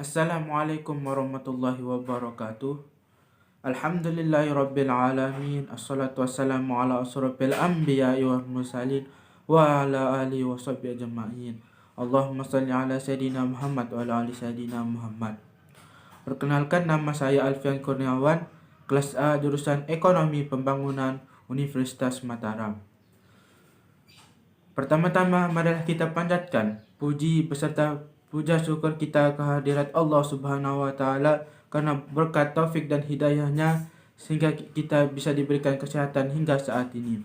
Assalamualaikum warahmatullahi wabarakatuh. Alhamdulillahirabbil alamin. Assalatu wassalamu ala asrofil anbiya'i wal mursalin wa ala alihi washabbihi ajma'in. Allahumma shalli ala sayidina Muhammad wa ala ali sayidina Muhammad. Perkenalkan, nama saya Alfian Kurniawan, kelas A jurusan Ekonomi Pembangunan Universitas Mataram. Pertama-tama marilah kita panjatkan puji beserta puja syukur kita kehadirat Allah Subhanahu wa taala karena berkat taufik dan hidayahnya sehingga kita bisa diberikan kesehatan hingga saat ini.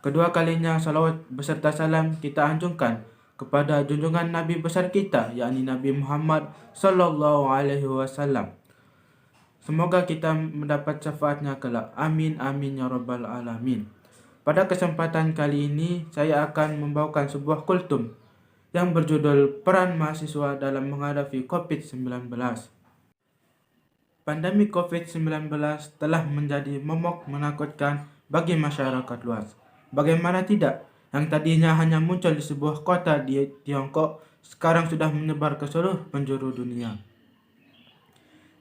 Kedua kalinya salawat beserta salam kita anjungkan kepada junjungan Nabi besar kita, yakni Nabi Muhammad sallallahu alaihi wasallam. Semoga kita mendapat syafaatnya kelak. Amin amin ya rabbal alamin. Pada kesempatan kali ini saya akan membawakan sebuah kultum yang berjudul Peran Mahasiswa dalam Menghadapi COVID-19. Pandemi COVID-19 telah menjadi momok menakutkan bagi masyarakat luas. Bagaimana tidak, yang tadinya hanya muncul di sebuah kota di Tiongkok, sekarang sudah menyebar ke seluruh penjuru dunia.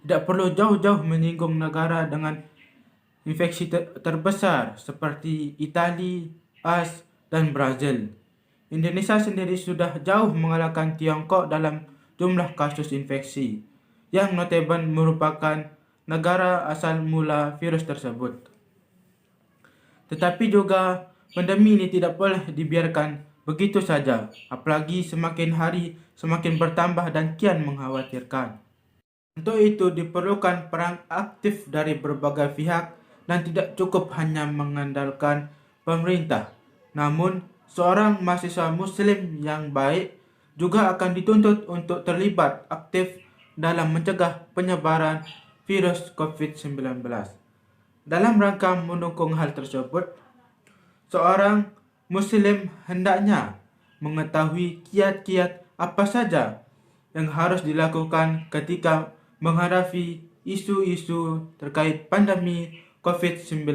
Tidak perlu jauh-jauh menyinggung negara dengan infeksi terbesar seperti Italia, AS, dan Brazil. Indonesia sendiri sudah jauh mengalahkan Tiongkok dalam jumlah kasus infeksi, yang notabene merupakan negara asal mula virus tersebut. Tetapi juga pandemi ini tidak boleh dibiarkan begitu saja, apalagi semakin hari semakin bertambah dan kian mengkhawatirkan. Untuk itu diperlukan peran aktif dari berbagai pihak dan tidak cukup hanya mengandalkan pemerintah. Namun, seorang mahasiswa muslim yang baik juga akan dituntut untuk terlibat aktif dalam mencegah penyebaran virus COVID-19. Dalam rangka mendukung hal tersebut, seorang muslim hendaknya mengetahui kiat-kiat apa saja yang harus dilakukan ketika menghadapi isu-isu terkait pandemi COVID-19.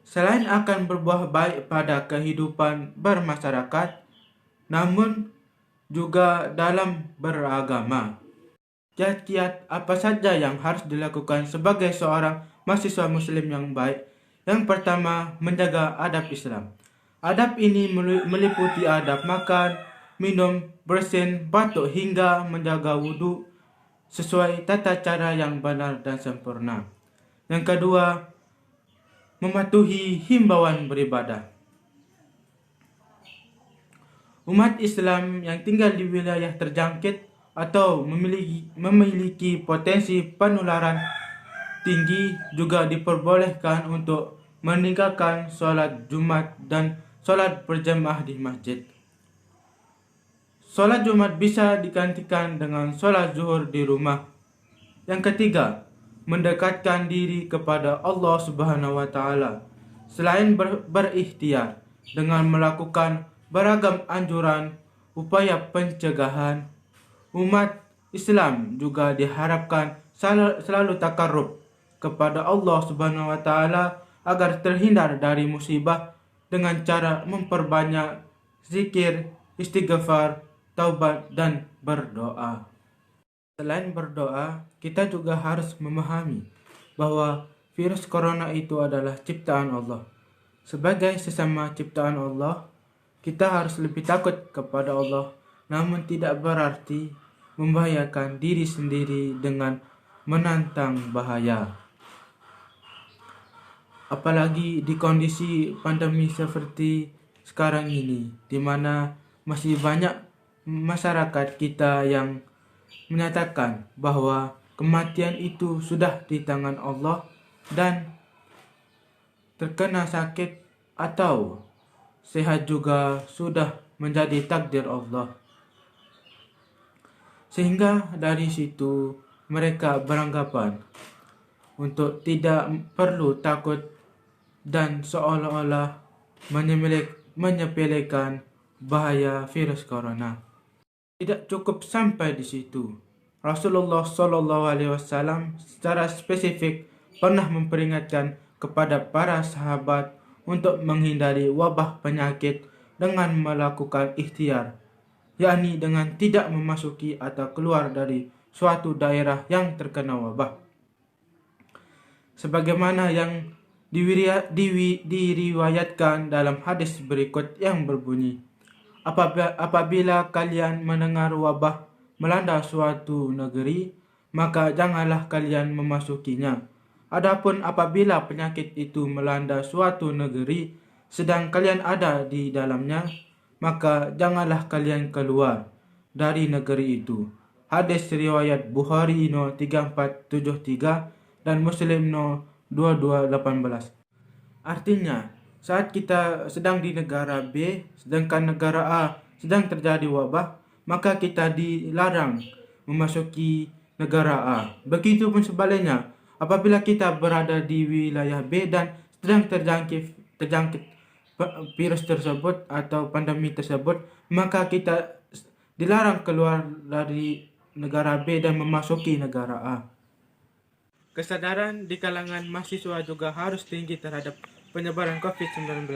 Selain akan berbuah baik pada kehidupan bermasyarakat, namun juga dalam beragama. Kiat-kiat apa saja yang harus dilakukan sebagai seorang mahasiswa muslim yang baik? Yang pertama, menjaga adab Islam. Adab ini meliputi adab makan, minum, bersin, batuk hingga menjaga wudhu sesuai tata cara yang benar dan sempurna. Yang kedua, mematuhi himbauan beribadah. Umat Islam yang tinggal di wilayah terjangkit atau memiliki potensi penularan tinggi juga diperbolehkan untuk meninggalkan sholat Jumat dan sholat berjamaah di masjid. Sholat Jumat bisa digantikan dengan sholat zuhur di rumah. Yang ketiga, mendekatkan diri kepada Allah Subhanahu wa taala. Selain berikhtiar dengan melakukan beragam anjuran upaya pencegahan, umat Islam juga diharapkan selalu takarrub kepada Allah Subhanahu wa taala agar terhindar dari musibah dengan cara memperbanyak zikir, istighfar, taubat, dan berdoa. Selain berdoa, kita juga harus memahami bahwa virus corona itu adalah ciptaan Allah. Sebagai sesama ciptaan Allah, kita harus lebih takut kepada Allah, namun tidak berarti membahayakan diri sendiri dengan menantang bahaya. Apalagi di kondisi pandemi seperti sekarang ini, di mana masih banyak masyarakat kita yang menyatakan bahwa kematian itu sudah di tangan Allah dan terkena sakit atau sehat juga sudah menjadi takdir Allah. Sehingga dari situ mereka beranggapan untuk tidak perlu takut dan seolah-olah menyepelekan bahaya virus corona. Tidak cukup sampai di situ. Rasulullah SAW secara spesifik pernah memperingatkan kepada para sahabat untuk menghindari wabah penyakit dengan melakukan ikhtiar yakni dengan tidak memasuki atau keluar dari suatu daerah yang terkena wabah. Sebagaimana yang diriwayatkan dalam hadis berikut yang berbunyi, apabila kalian mendengar wabah melanda suatu negeri, maka janganlah kalian memasukinya. Adapun apabila penyakit itu melanda suatu negeri, sedang kalian ada di dalamnya, maka janganlah kalian keluar dari negeri itu. Hadis riwayat Bukhari no 3473 dan Muslim no 2218. Artinya, saat kita sedang di negara B, sedangkan negara A sedang terjadi wabah, maka kita dilarang memasuki negara A. Begitupun sebaliknya, apabila kita berada di wilayah B dan sedang terjangkit virus tersebut atau pandemi tersebut, maka kita dilarang keluar dari negara B dan memasuki negara A. Kesadaran di kalangan mahasiswa juga harus tinggi terhadap penyebaran COVID-19.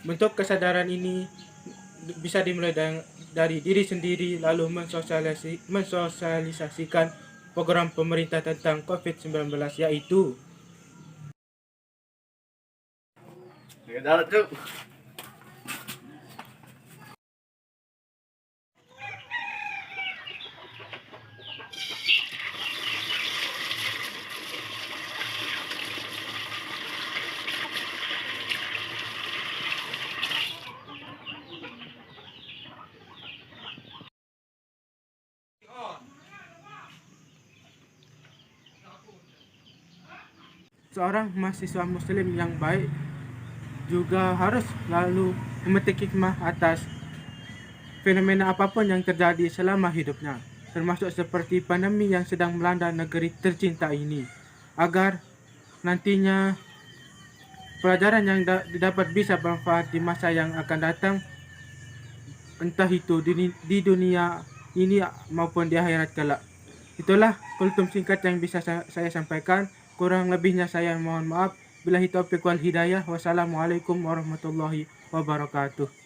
Bentuk kesadaran ini bisa dimulai dari diri sendiri, lalu mensosialisasikan program pemerintah tentang COVID-19, yaitu seorang mahasiswa muslim yang baik juga harus selalu memetik hikmah atas fenomena apapun yang terjadi selama hidupnya, termasuk seperti pandemi yang sedang melanda negeri tercinta ini, agar nantinya pelajaran yang didapat bisa bermanfaat di masa yang akan datang, entah itu di dunia ini maupun di akhirat kelak. Itulah kultum singkat yang bisa saya sampaikan. Kurang lebihnya saya mohon maaf. Billahi taufiq wal hidayah. Wassalamualaikum warahmatullahi wabarakatuh.